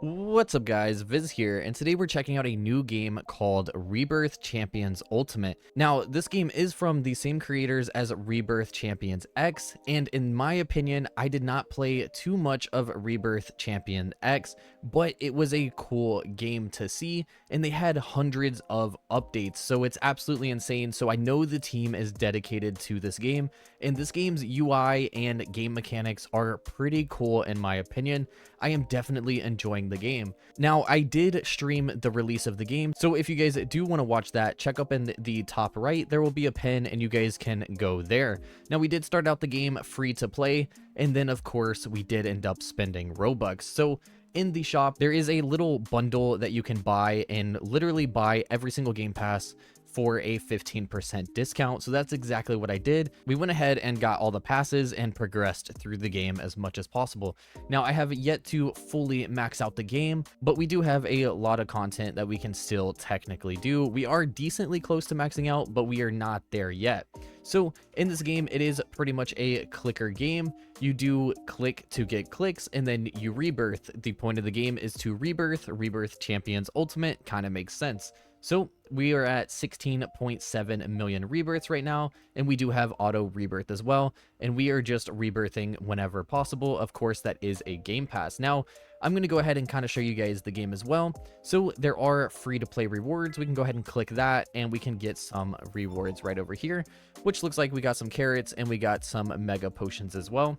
What's up guys, Viz here, and today we're checking out a new game called Rebirth Champions Ultimate. Now, this game is from the same creators as Rebirth Champions X, and in my opinion, I did not play too much of Rebirth Champion X, but it was a cool game to see, and they had hundreds of updates, so it's absolutely insane. So I know the team is dedicated to this game, and this game's UI and game mechanics are pretty cool in my opinion. I am definitely enjoying the game. Now, I did stream the release of the game, so if you guys do want to watch that, check up in the top right, there will be a pin and you guys can go there. Now, we did start out the game free to play, and then of course we did end up spending Robux. So in the shop, there is a little bundle that you can buy and literally buy every single game pass for a 15% discount. So that's exactly what I did. We went ahead and got all the passes and progressed through the game as much as possible. Now, I have yet to fully max out the game, but we do have a lot of content that we can still technically do. We are decently close to maxing out, but we are not there yet. So in this game, it is pretty much a clicker game. You do click to get clicks, and then you rebirth. The point of the game is to Rebirth Champions Ultimate. Kind of makes sense. So we are at 16.7 million rebirths right now, and we do have auto rebirth as well, and we are just rebirthing whenever possible. Of course, that is a game pass. Now, I'm going to go ahead and kind of show you guys the game as well. So there are free to play rewards. We can go ahead and click that, and we can get some rewards right over here, which looks like we got some carrots and we got some mega potions as well.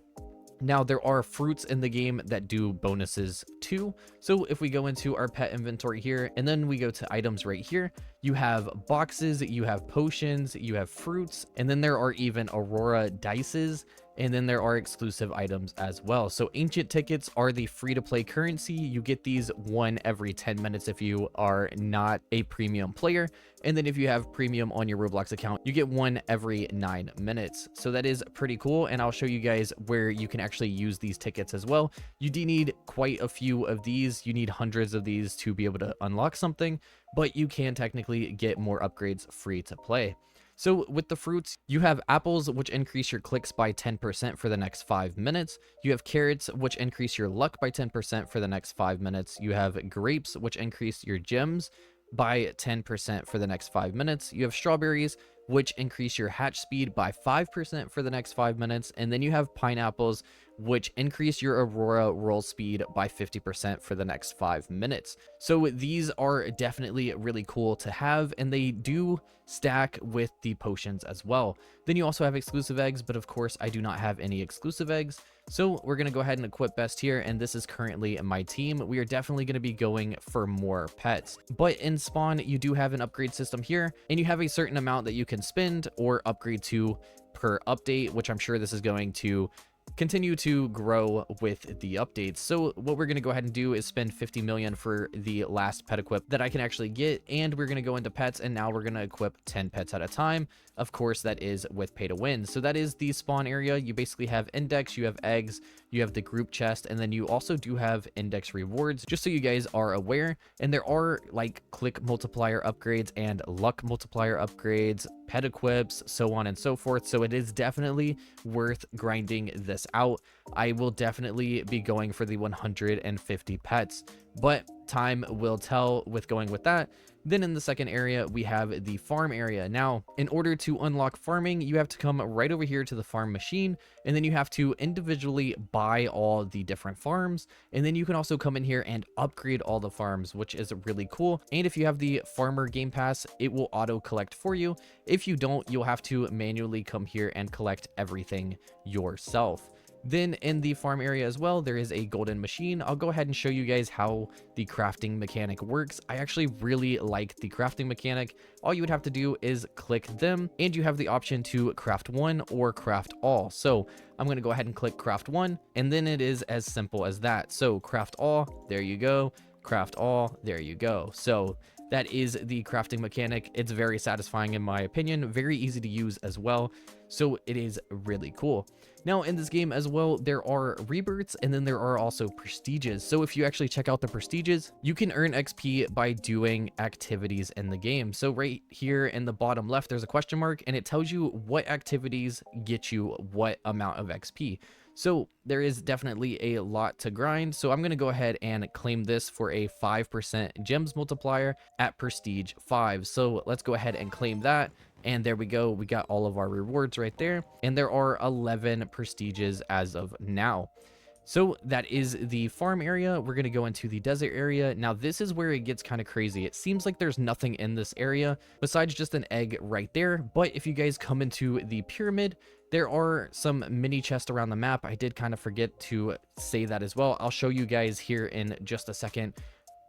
Now, there are fruits in the game that do bonuses too. So if we go into our pet inventory here, and then we go to items right here, you have boxes, you have potions, you have fruits, and then there are even Aurora dices, and then there are exclusive items as well. So ancient tickets are the free to play currency. You get these one every 10 minutes if you are not a premium player. And then if you have premium on your Roblox account, you get one every 9 minutes. So that is pretty cool. And I'll show you guys where you can actually use these tickets as well. You do need quite a few of these. You need hundreds of these to be able to unlock something, but you can technically get more upgrades free to play. So with the fruits, you have apples, which increase your clicks by 10% for the next 5 minutes. You have carrots, which increase your luck by 10% for the next 5 minutes. You have grapes, which increase your gems by 10% for the next 5 minutes. You have strawberries, which increase your hatch speed by 5% for the next 5 minutes. And then you have pineapples, which increase your Aurora roll speed by 50% for the next 5 minutes. So these are definitely really cool to have, and they do stack with the potions as well. Then you also have exclusive eggs, but of course I do not have any exclusive eggs. So we're going to go ahead and equip best here, and this is currently my team. We are definitely going to be going for more pets. But in spawn, you do have an upgrade system here, and you have a certain amount that you can spend or upgrade to per update, which I'm sure this is going to continue to grow with the updates. So what we're going to go ahead and do is spend 50 million for the last pet equip that I can actually get, and we're going to go into pets, and now we're going to equip 10 pets at a time. Of course, that is with pay to win. So that is the spawn area. You basically have index, you have eggs, you have the group chest, and then you also do have index rewards, just so you guys are aware. And there are like click multiplier upgrades and luck multiplier upgrades, pet equips, so on and so forth. So it is definitely worth grinding this out. I will definitely be going for the 150 pets, but time will tell with going with that. Then in the second area, we have the farm area. Now, in order to unlock farming, you have to come right over here to the farm machine, and then you have to individually buy all the different farms. And then you can also come in here and upgrade all the farms, which is really cool. And if you have the farmer game pass, it will auto collect for you. If you don't, you'll have to manually come here and collect everything yourself. Then in the farm area as well, there is a golden machine. I'll go ahead and show you guys how the crafting mechanic works. I actually really like the crafting mechanic. All you would have to do is click them, and you have the option to craft one or craft all. So I'm going to go ahead and click craft one, and then it is as simple as that. So craft all, there you go. Craft all, there you go. So that is the crafting mechanic. It's very satisfying in my opinion, very easy to use as well. So it is really cool. Now in this game as well, there are rebirths, and then there are also prestiges. So if you actually check out the prestiges, you can earn XP by doing activities in the game. So right here in the bottom left, there's a question mark, and it tells you what activities get you what amount of XP. So there is definitely a lot to grind. So I'm going to go ahead and claim this for a 5% gems multiplier at prestige 5. So let's go ahead and claim that. And there we go. We got all of our rewards right there. And there are 11 prestiges as of now. So that is the farm area. We're going to go into the desert area. Now, this is where it gets kind of crazy. It seems like there's nothing in this area besides just an egg right there. But if you guys come into the pyramid, there are some mini chests around the map. I did kind of forget to say that as well. I'll show you guys here in just a second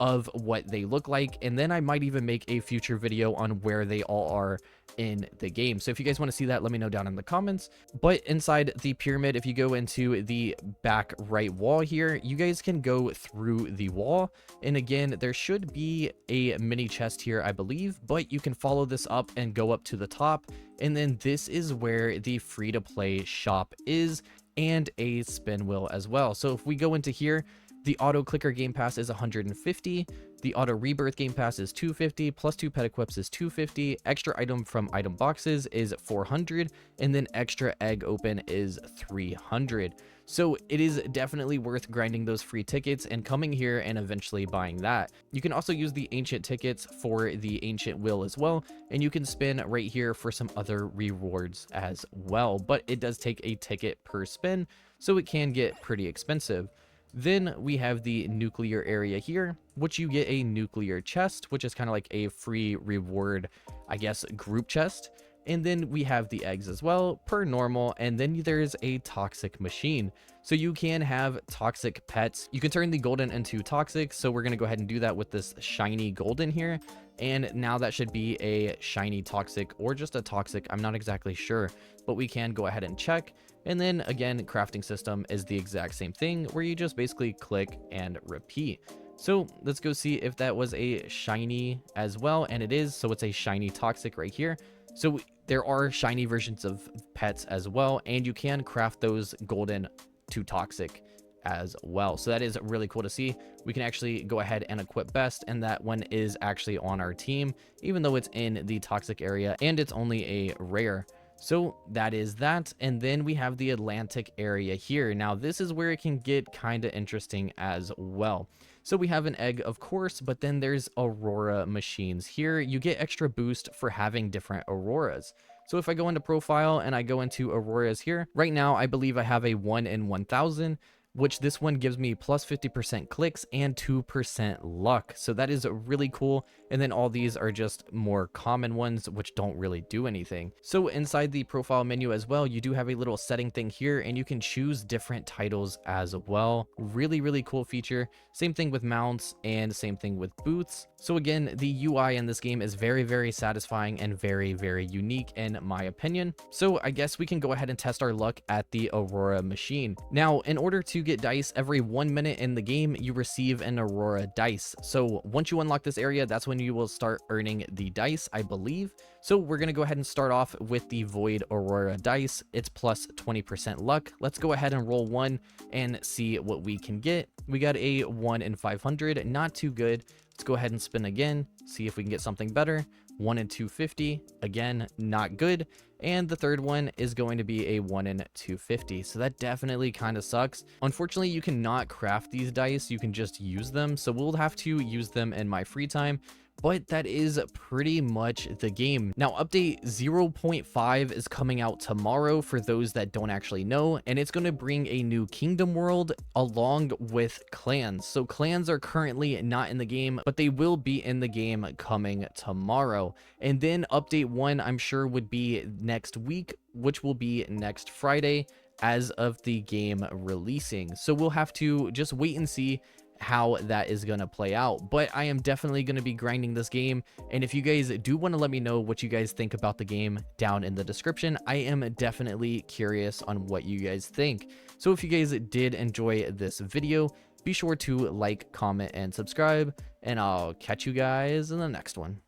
of what they look like, and then I might even make a future video on where they all are in the game. So if you guys want to see that, let me know down in the comments. But inside the pyramid, if you go into the back right wall here, you guys can go through the wall, and again, there should be a mini chest here, I believe, but you can follow this up and go up to the top, and then this is where the free-to-play shop is, and a spin wheel as well. So if we go into here, the auto clicker game pass is 150, the auto rebirth game pass is 250, plus 2 pet equips is 250, extra item from item boxes is 400, and then extra egg open is 300. So it is definitely worth grinding those free tickets and coming here and eventually buying that. You can also use the ancient tickets for the ancient wheel as well, and you can spin right here for some other rewards as well, but it does take a ticket per spin, so it can get pretty expensive. Then we have the nuclear area here, which you get a nuclear chest, which is kind of like a free reward, I guess, group chest. And then we have the eggs as well, per normal. And then there's a toxic machine. So you can have toxic pets. You can turn the golden into toxic. So we're going to go ahead and do that with this shiny golden here. And now that should be a shiny toxic or just a toxic. I'm not exactly sure, but we can go ahead and check. And then again, crafting system is the exact same thing where you just basically click and repeat. So let's go see if that was a shiny as well. And it is. So it's a shiny toxic right here. So there are shiny versions of pets as well, and you can craft those golden to toxic as well. So that is really cool to see. We can actually go ahead and equip best, and that one is actually on our team, even though it's in the toxic area and it's only a rare. So that is that. And then we have the Atlantic area here. Now this is where it can get kind of interesting as well. So we have an egg, of course, but then there's Aurora machines here. You get extra boost for having different Auroras. So if I go into profile and I go into Auroras here, right now I believe I have a 1 in 1000, which this one gives me plus 50% clicks and 2% luck. So that is really cool. And then all these are just more common ones, which don't really do anything. So inside the profile menu as well, you do have a little setting thing here, and you can choose different titles as well. Really, really cool feature. Same thing with mounts and same thing with booths. So again, the UI in this game is very, very satisfying and very, very unique in my opinion. So I guess we can go ahead and test our luck at the Aurora machine. Now, in order to get dice every 1 minute in the game, you receive an Aurora dice. So once you unlock this area, that's when you will start earning the dice, I believe. So we're going to go ahead and start off with the Void Aurora dice. It's plus 20% luck. Let's go ahead and roll one and see what we can get. We got a 1 in 500, not too good. Let's go ahead and spin again, see if we can get something better. 1 in 250, again, not good. And the third one is going to be a 1 in 250. So that definitely kind of sucks. Unfortunately, you cannot craft these dice. You can just use them. So we'll have to use them in my free time. But that is pretty much the game. Now, update 0.5 is coming out tomorrow for those that don't actually know, and it's going to bring a new kingdom world along with clans. So clans are currently not in the game, but they will be in the game coming tomorrow. And then update 1, I'm sure, would be next week, which will be next Friday as of the game releasing. So we'll have to just wait and see how that is going to play out. But I am definitely going to be grinding this game, and if you guys do want to let me know what you guys think about the game down in the description, I am definitely curious on what you guys think. So if you guys did enjoy this video, be sure to like, comment, and subscribe, and I'll catch you guys in the next one.